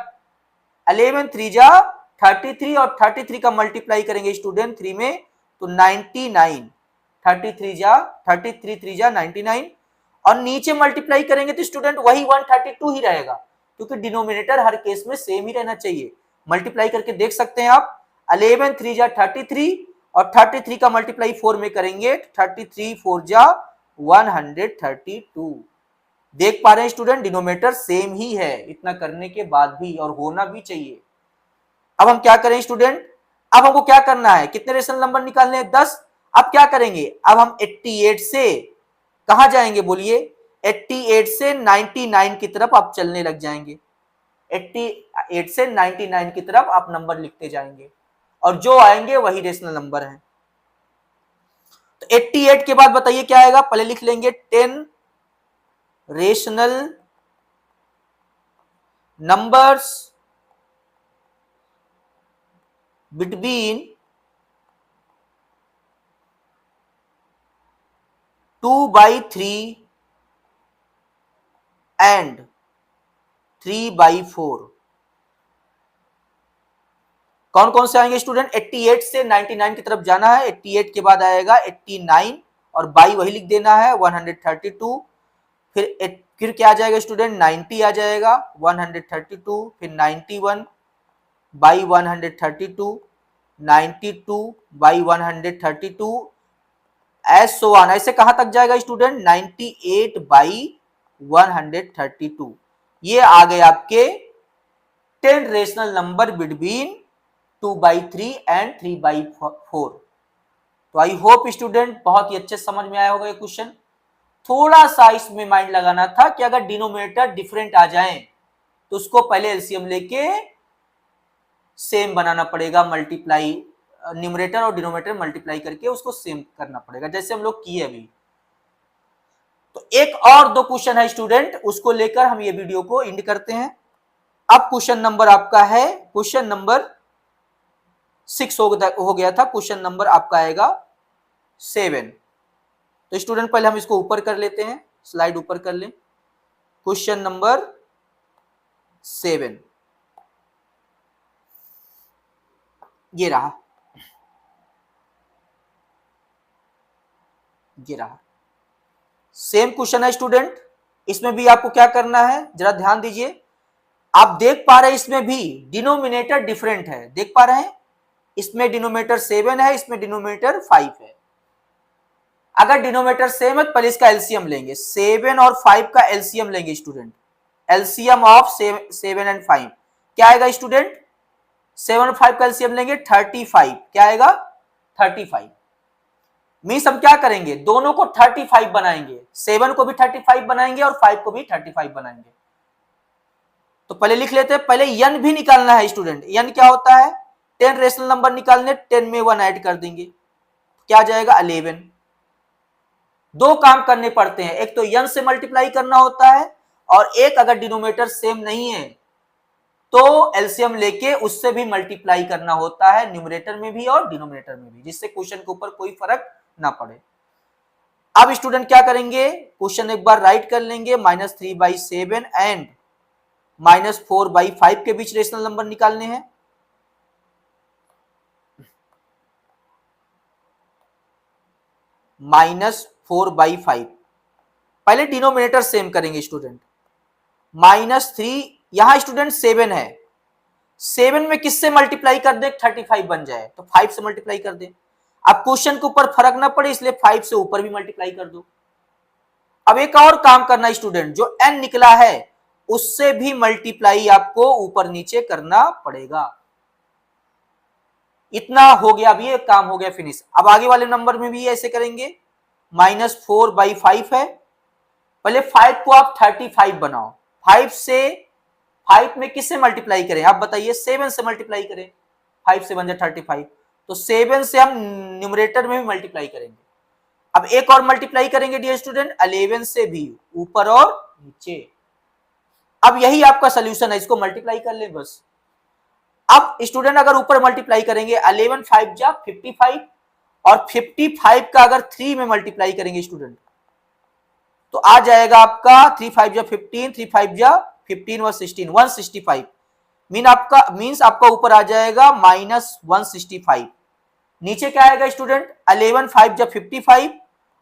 33 और 33 का मल्टीप्लाई करेंगे स्टूडेंट 3 में तो 99, 33 3 जा 99 और नीचे मल्टीप्लाई करेंगे तो स्टूडेंट वही 132 ही रहेगा क्योंकि डिनोमिनेटर हर केस में सेम ही रहना चाहिए। मल्टीप्लाई करके देख सकते हैं आप, 11 3 जा 33 और 33 का मल्टीप्लाई 4 में करेंगे 33 4 जा 132। देख पा रहे हैं स्टूडेंट डिनोमिनेटर सेम ही है इतना करने के बाद भी, और होना भी चाहिए। अब हम क्या करें स्टूडेंट, अब हमको क्या करना है, कितने रेशनल नंबर निकालने हैं 10। अब क्या करेंगे, अब हम 88 से कहां जाएंगे बोलिए, 88 से 99 की तरफ आप चलने लग जाएंगे। 88 से 99 की तरफ आप नंबर लिखते जाएंगे और जो आएंगे वही रेशनल नंबर है। तो 88 के बाद बताइए क्या आएगा, पहले लिख लेंगे 10 रेशनल नंबर्स बिटवीन 2/3 एंड 3/4। कौन कौन से आएंगे स्टूडेंट, 88 से 99 की तरफ जाना है, 88 के बाद आएगा 89 और बाई वही लिख देना है 132, फिर क्या आ जाएगा स्टूडेंट 90 आ जाएगा 132, फिर 91 by 132, 92 by 132, S so on, ऐसे कहां तक जाएगा स्टूडेंट 98 बाई 132। ये आ गए आपके 10 रेशनल नंबर बिटवीन 2/3 एंड 3/4। तो आई होप स्टूडेंट बहुत ही अच्छे समझ में आया होगा ये क्वेश्चन। थोड़ा सा इसमें माइंड लगाना था कि अगर डिनोमिनेटर डिफरेंट आ जाए तो उसको पहले एलसीएम लेके सेम बनाना पड़ेगा, मल्टीप्लाई न्यूमरेटर और डिनोमिनेटर मल्टीप्लाई करके उसको सेम करना पड़ेगा, जैसे हम लोग किए अभी। तो एक और दो क्वेश्चन है स्टूडेंट, उसको लेकर हम ये वीडियो को एंड करते हैं। अब क्वेश्चन नंबर आपका है, क्वेश्चन नंबर 6 हो गया था, क्वेश्चन नंबर आपका आएगा 7। तो स्टूडेंट पहले हम इसको ऊपर कर लेते हैं, स्लाइड ऊपर कर लें। क्वेश्चन नंबर 7 ये रहा, ये रहा। सेम क्वेश्चन है स्टूडेंट, इसमें भी आपको क्या करना है जरा ध्यान दीजिए। आप देख पा रहे हैं इसमें भी डिनोमिनेटर डिफरेंट है, देख पा रहे हैं, इसमें डिनोमिनेटर 7 है, इसमें डिनोमिनेटर 5 है। अगर डिनोमिनेटर सेम है तो पहले इसका एलसीएम लेंगे, 7 और 5 का एलसीएम लेंगे स्टूडेंट। एलसीएम ऑफ 7 एंड 5 क्या आएगा स्टूडेंट, 7 और 5 का एलसीएम लेंगे 35, क्या आएगा 35। मीन्स हम क्या करेंगे, दोनों को 35 बनाएंगे, 7 को भी 35 बनाएंगे और 5 को भी 35 बनाएंगे। तो पहले लिख लेते हैं, पहले n भी निकालना है स्टूडेंट। n क्या होता है, 10 रेशनल नंबर निकालने, 10 में 1 ऐड कर देंगे, क्या आ जाएगा 11। दो काम करने पड़ते हैं, एक तो n से मल्टीप्लाई करना होता है और एक अगर डिनोमिनेटर सेम नहीं है तो एलसीएम लेके उससे भी मल्टीप्लाई करना होता है, न्यूमरेटर में भी और डिनोमिनेटर में भी, जिससे क्वेश्चन के ऊपर कोई फर्क ना पड़े। अब स्टूडेंट क्या करेंगे, क्वेश्चन एक बार राइट कर लेंगे, -3/7 एंड -4/5 के बीच रेशनल नंबर निकालने हैं। -4/5, पहले डिनोमिनेटर सेम करेंगे स्टूडेंट। -3 यहां स्टूडेंट 7 है, 7 में किससे मल्टीप्लाई कर दे 35 बन जाए, तो 5 से मल्टीप्लाई कर दे। अब क्वेश्चन के ऊपर फर्क ना पड़े इसलिए 5 से ऊपर भी मल्टीप्लाई कर दो। अब एक और काम करना स्टूडेंट, जो n निकला है उससे भी मल्टीप्लाई आपको ऊपर नीचे करना पड़ेगा। इतना हो गया, अभी एक काम हो गया फिनिश। अब आगे वाले नंबर में भी ऐसे करेंगे, -4/5 है, पहले 5 को आप 35 बनाओ, 5 में किससे मल्टीप्लाई करें आप बताइए, 7 से मल्टीप्लाई करें, 5 से बन जाए 35, तो 7 से हम न्यूमरेटर में भी मल्टीप्लाई करेंगे। अब एक और मल्टीप्लाई करेंगे डियर स्टूडेंट 11 से भी, ऊपर और नीचे। अब यही आपका सोल्यूशन है, इसको मल्टीप्लाई कर ले बस। अब स्टूडेंट अगर ऊपर मल्टीप्लाई करेंगे 11 5 जा 55 और 55 का अगर 3 में मल्टीप्लाई करेंगे स्टूडेंट तो आ जाएगा आपका 3 5 जा 15, 3 5 जा 15 और 16 165। मीन्स आपका ऊपर आ जाएगा -165। नीचे क्या आएगा स्टूडेंट 11 5 जा 55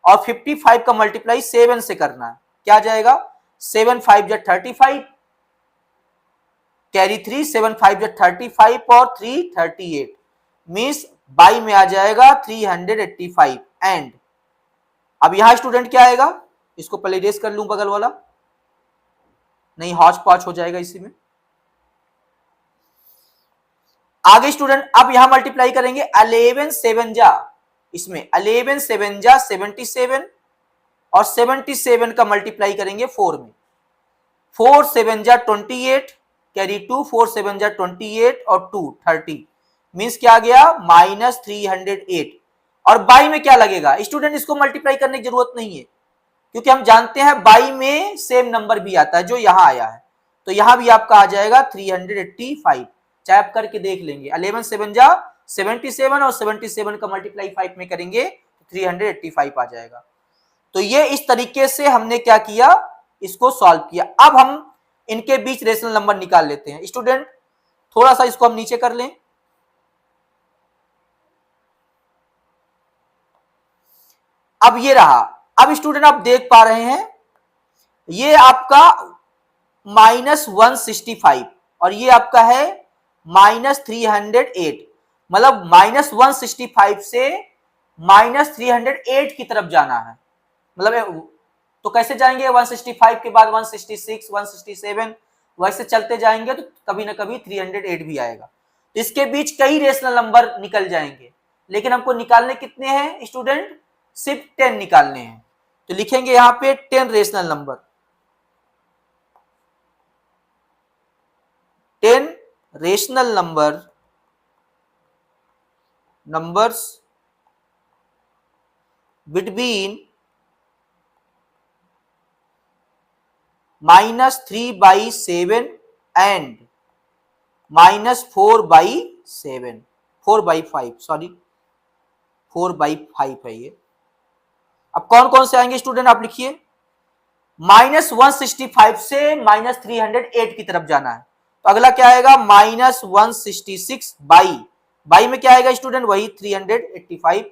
और 55 का मल्टीप्लाई 7 से करना है, क्या आ जाएगा 7 5 जा 35, कैरी 3, 7 5 जा 35 और 3 38, मीन्स बाई में आ जाएगा 385। एंड अब यहां स्टूडेंट क्या आएगा, इसको पहले इरेज कर लूं बगल वाला, नहीं हौच पौच हो जाएगा इसी में। आगे स्टूडेंट अब यहां मल्टीप्लाई करेंगे 11 7 जा, इसमें 11 7 जा 77 और 77 का मल्टीप्लाई करेंगे 4 में। 4 7 जा 28, कैरी 2, 4 7 जा 28 और 2 30, मीन्स क्या आ गया -308। और बाई में क्या लगेगा स्टूडेंट, इसको मल्टीप्लाई करने की जरूरत नहीं है, क्योंकि हम जानते हैं बाई में सेम नंबर भी आता है जो यहां आया है, तो यहां भी आपका आ जाएगा 385। चाहे आप करके देख लेंगे, 11 7 जा 77 और 77 का मल्टीप्लाई 5 में करेंगे तो 385 आ जाएगा। तो ये इस तरीके से हमने क्या किया, इसको सॉल्व किया। अब हम इनके बीच रेशनल नंबर निकाल लेते हैं। स्टूडेंट थोड़ा सा इसको हम नीचे कर लें। अब ये रहा, अब स्टूडेंट आप देख पा रहे हैं ये आपका -165 और ये आपका है -308, मतलब -165 से -308 की तरफ जाना है। मतलब तो कैसे जाएंगे, 165 के बाद 166, 167 वैसे चलते जाएंगे तो कभी ना कभी 308 भी आएगा। तो इसके बीच कई रेशनल नंबर निकल जाएंगे, लेकिन हमको निकालने कितने हैं स्टूडेंट, सिर्फ 10 निकालने हैं। तो लिखेंगे यहां पे 10 rational number, 10 rational numbers between -3/7 and -4/7, 4/5 sorry 4/5 है ये। अब कौन कौन से आएंगे स्टूडेंट, आप लिखिए। -165 से -308 की तरफ जाना है, तो अगला क्या आएगा -166 बाई में क्या आएगा स्टूडेंट, वही 385।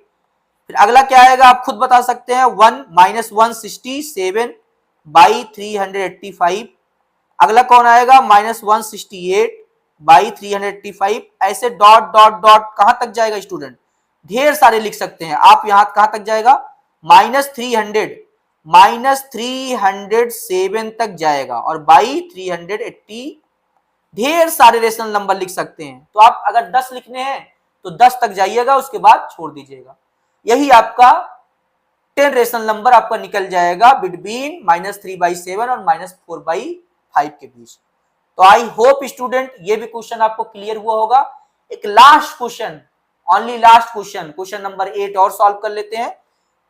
फिर अगला क्या आएगा आप खुद बता सकते हैं, 167 बाई 385। अगला कौन आएगा -168 बाई 385। ऐसे डॉट डॉट डॉट कहां तक जाएगा स्टूडेंट, ढेर सारे लिख सकते हैं आप। यहां कहां तक जाएगा -307 तक जाएगा और बाई 380 ढेर सारे रेशनल नंबर लिख सकते हैं। तो आप अगर 10 लिखने हैं तो 10 तक जाइएगा, उसके बाद छोड़ दीजिएगा। यही आपका 10 रेशनल नंबर आपका निकल जाएगा बिटवीन -3/7 और -4/5 के बीच। तो आई होप स्टूडेंट ये भी क्वेश्चन आपको क्लियर हुआ होगा। एक last question, only last question, question number 8 और सॉल्व कर लेते हैं।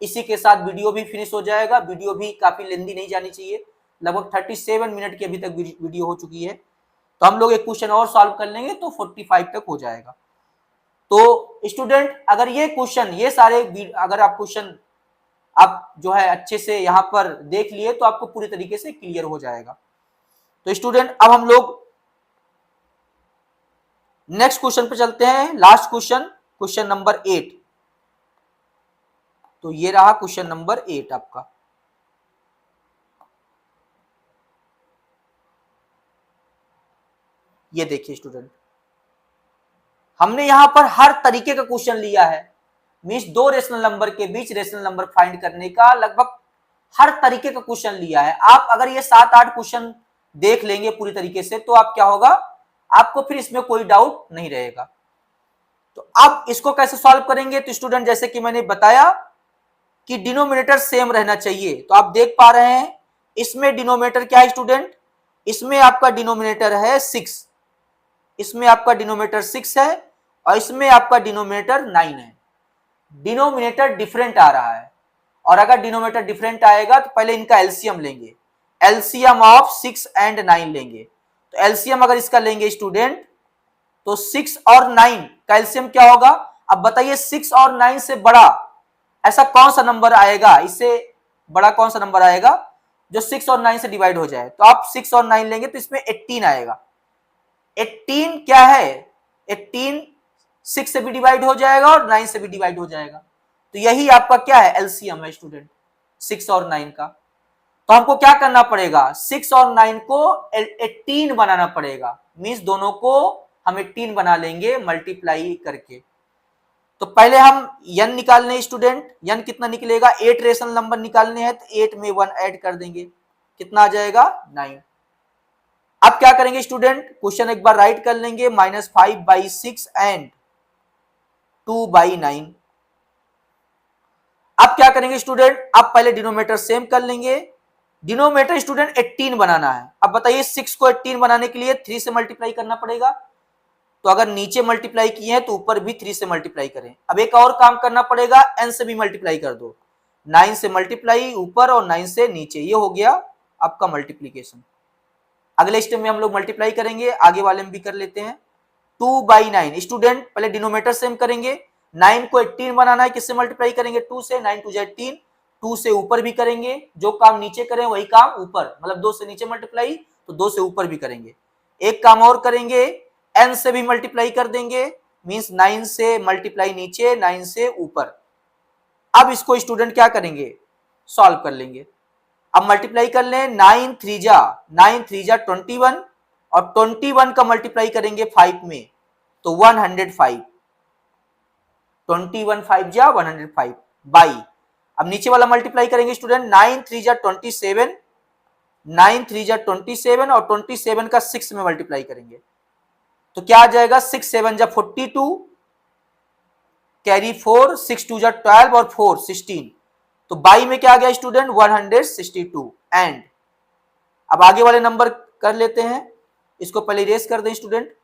इसी के साथ वीडियो भी फिनिश हो जाएगा। वीडियो भी काफी लेंदी नहीं जानी चाहिए, लगभग 37 मिनट की अभी तक वीडियो हो चुकी है। तो हम लोग एक क्वेश्चन और सॉल्व कर लेंगे तो 45 तक हो जाएगा। तो स्टूडेंट अगर ये क्वेश्चन, ये सारे अगर आप क्वेश्चन आप जो है अच्छे से यहां पर देख लिए तो आपको पूरी तरीके से क्लियर हो जाएगा। तो स्टूडेंट अब हम लोग नेक्स्ट क्वेश्चन पे चलते हैं, लास्ट क्वेश्चन, क्वेश्चन नंबर 8। तो ये रहा क्वेश्चन नंबर 8 आपका। ये देखिए स्टूडेंट, हमने यहां पर हर तरीके का क्वेश्चन लिया है, मींस दो रेशनल नंबर के बीच रेशनल नंबर फाइंड करने का लगभग हर तरीके का क्वेश्चन लिया है। आप अगर ये 7-8 क्वेश्चन देख लेंगे पूरी तरीके से तो आप क्या होगा, आपको फिर इसमें कोई डाउट नहीं रहेगा। तो अब इसको कैसे सॉल्व करेंगे, तो स्टूडेंट जैसे कि मैंने बताया कि डिनोमिनेटर सेम रहना चाहिए। तो आप देख पा रहे हैं इसमें डिनोमिनेटर क्या है स्टूडेंट, इसमें आपका डिनोमिनेटर है 6, इसमें आपका डिनोमिनेटर 6 है और इसमें आपका डिनोमिनेटर 9 है। डिनोमिनेटर डिफरेंट आ रहा है, और अगर डिनोमिनेटर डिफरेंट आएगा तो पहले इनका एलसीएम लेंगे, एलसीएम ऑफ 6 एंड 9 लेंगे। तो एलसीएम अगर इसका लेंगे स्टूडेंट तो 6 और 9 का एलसीएम क्या होगा। अब बताइए 6 और 9 से बड़ा ऐसा कौन सा नंबर आएगा, इससे बड़ा कौन सा नंबर आएगा जो 6 और 9 से डिवाइड हो जाए। तो आप 6 और 9 लेंगे तो इसमें 18 आएगा। 18 क्या है, 18 6 से भी डिवाइड हो जाएगा और 9 से भी डिवाइड हो जाएगा। तो यही आपका क्या है, एलसीएम है स्टूडेंट 6 और 9 का। तो हमको क्या करना पड़ेगा, 6 और 9 को 18 बनाना पड़ेगा, मींस दोनों को हम 18 बना लेंगे मल्टीप्लाई करके। तो पहले हम n निकालने स्टूडेंट, n कितना निकलेगा, 8 रेशनल नंबर निकालने हैं तो 8 में 1 ऐड कर देंगे, कितना आ जाएगा 9। अब क्या करेंगे स्टूडेंट, क्वेश्चन एक बार राइट कर लेंगे, -5/6 एंड 2/9। अब क्या करेंगे स्टूडेंट, अब पहले डिनोमिनेटर सेम कर लेंगे। डिनोमिनेटर स्टूडेंट 18 बनाना है। अब बताइए 6 को 18 बनाने के लिए 3 से मल्टीप्लाई करना पड़ेगा। तो अगर नीचे मल्टीप्लाई किए हैं तो ऊपर भी 3 से मल्टीप्लाई करें। अब एक और काम करना पड़ेगा, n से भी मल्टीप्लाई कर दो। 9 से मल्टीप्लाई ऊपर और 9 से नीचे, ये हो गया आपका मल्टीप्लीकेशन। अगले स्टेप में हम लोग मल्टीप्लाई करेंगे, आगे वाले में भी कर लेते हैं। 2/9 स्टूडेंट पहले डिनोमिनेटर सेम करेंगे। 9 को 18 बनाना है, किससे मल्टीप्लाई करेंगे, 2 से। 9 2 18, 2 से ऊपर भी करेंगे, जो काम नीचे करें वही काम ऊपर, मतलब 2 से नीचे मल्टीप्लाई तो 2 से ऊपर भी करेंगे। एक काम और करेंगे, n से भी मल्टीप्लाई कर देंगे, मींस 9 से मल्टीप्लाई नीचे, 9 से ऊपर। अब इसको स्टूडेंट क्या करेंगे, सॉल्व कर लेंगे। अब मल्टीप्लाई कर लें, 9 3 जा 21 और 21 का मल्टीप्लाई करेंगे 5 में तो 105। 21 5 जा 105 बाई, अब नीचे वाला मल्टीप्लाई करेंगे स्टूडेंट, 9 3 जा 27, 9 3 जा 27 और 27 का 6 में मल्टीप्लाई करेंगे तो क्या आ जाएगा, 6 7 जा 42, कैरी 4, 6 2 जा 12 और 4 16, तो बाई में क्या आ गया स्टूडेंट, 162। एंड अब आगे वाले नंबर कर लेते हैं, इसको पहले इरेज कर दें स्टूडेंट।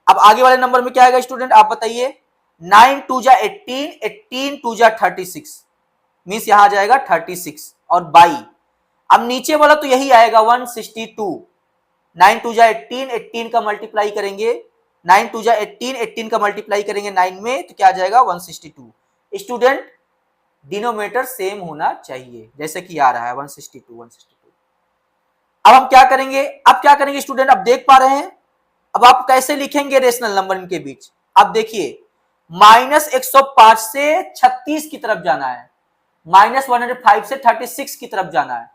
अब आगे वाले नंबर में क्या आएगा स्टूडेंट, आप बताइए। 9 2 जा 18, 18 2 जा 36, मीन्स यहां आ जाएगा 36 और बाई। अब नीचे वाला तो यही आएगा 162। 9 2 जा 18, 18 का मल्टीप्लाई करेंगे, 9 2 जा 18, 18 का मल्टीप्लाई करेंगे 9 में तो क्या आ जाएगा 162। स्टूडेंट डिनोमिनेटर सेम होना चाहिए, जैसे कि आ रहा है 162 162। अब हम क्या करेंगे, अब क्या करेंगे स्टूडेंट, अब देख पा रहे हैं। अब आप कैसे लिखेंगे रेशनल नंबर इनके बीच, अब देखिए -105 से 36 की तरफ जाना है, -105 से 36 की तरफ जाना है।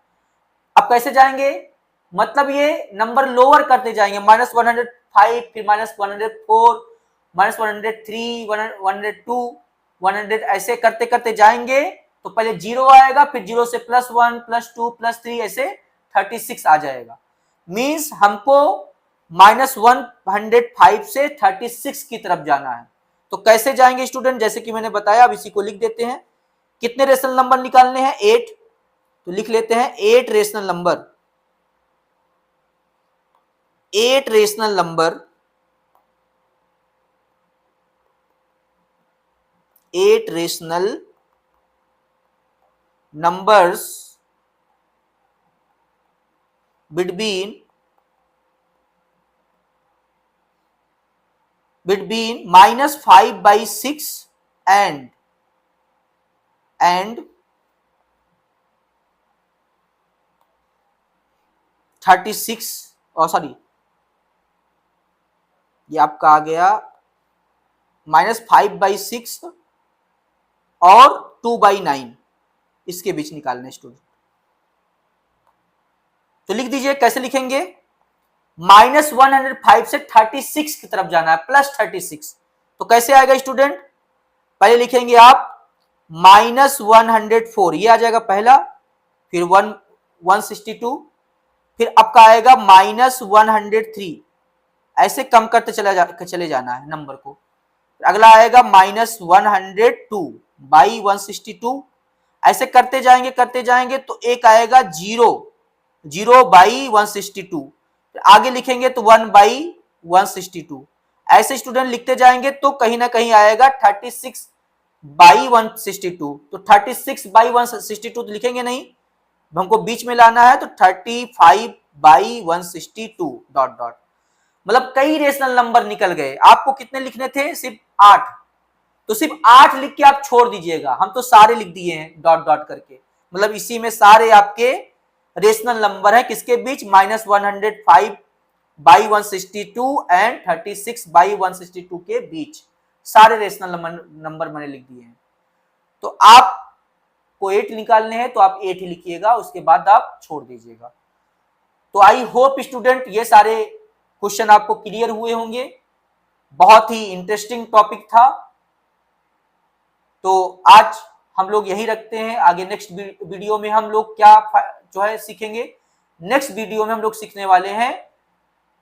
अब कैसे जाएंगे, मतलब ये नंबर लोअर करते जाएंगे, -105 फिर -104, -103, 102, 100 ऐसे करते करते जाएंगे तो पहले 0 आएगा, फिर 0 से +1 +2 +3 ऐसे 36 आ जाएगा। मींस हमको -105 से 36 की तरफ जाना है। तो कैसे जाएंगे स्टूडेंट, जैसे कि मैंने बताया, अब इसी को लिख देते हैं। कितने रेशनल नंबर निकालने हैं, 8, तो लिख लेते हैं 8 rational number. 8 rational number, 8 rational numbers between -5/6 and 36, और सॉरी ये आपका आ गया -5/6 और 2/9, इसके बीच निकालने स्टूडेंट। तो लिख दीजिए, कैसे लिखेंगे, -105 से 36 की तरफ जाना है, +36, तो कैसे आएगा स्टूडेंट, पहले लिखेंगे आप -104, ये आ जाएगा पहला, फिर 162, फिर आपका आएगा -103, ऐसे कम करते चले जाना है नंबर को। अगला आएगा -102 बाई 162, ऐसे करते जाएंगे तो एक आएगा 0 बाई 162, आगे लिखेंगे तो 1/162, ऐसे स्टूडेंट लिखते जाएंगे तो कहीं ना कहीं आएगा 36/162, तो 36/162 तो लिखेंगे नहीं, हमको बीच में लाना है, तो 35/162 डॉट डॉट, मतलब कई रेशनल नंबर निकल गए। आपको कितने लिखने थे, सिर्फ 8, तो सिर्फ 8 लिख के आप छोड़ दीजिएगा, हम तो सारे लिख दिए हैं डॉट डॉट करके, मतलब इसी में सारे आपके रेशनल नंबर है, किसके बीच, -105/162 एंड 36/162 के बीच सारे रेशनल नंबर मैंने लिख दिए हैं। तो आपको 8 निकालने हैं तो आप 8 ही लिखिएगा, उसके बाद आप छोड़ दीजिएगा। तो आई होप स्टूडेंट ये सारे क्वेश्चन आपको क्लियर हुए होंगे, बहुत ही इंटरेस्टिंग टॉपिक था। तो आज हम लोग यही रखते हैं, आगे नेक्स्ट वीडियो में हम लोग क्या जो है सीखेंगे। नेक्स्ट वीडियो में हम लोग सीखने वाले हैं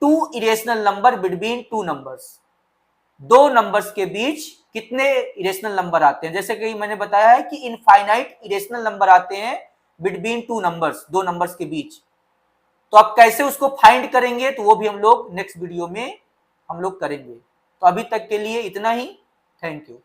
2 इरेशनल नंबर बिटवीन 2 नंबर्स। दो नंबर्स के बीच कितने इरेशनल नंबर आते हैं। जैसे कि मैंने बताया है कि इनफाइनाइट इरेशनल नंबर आते हैं बिटवीन टू नंबर्स, दो नंबर्स के बीच। तो आप कैसे उसको फाइंड करेंगे तो वो भी हम लोग नेक्स्ट वीडियो में हम लोग करेंगे। तो अभी तक के लिए इतना ही। Thank you.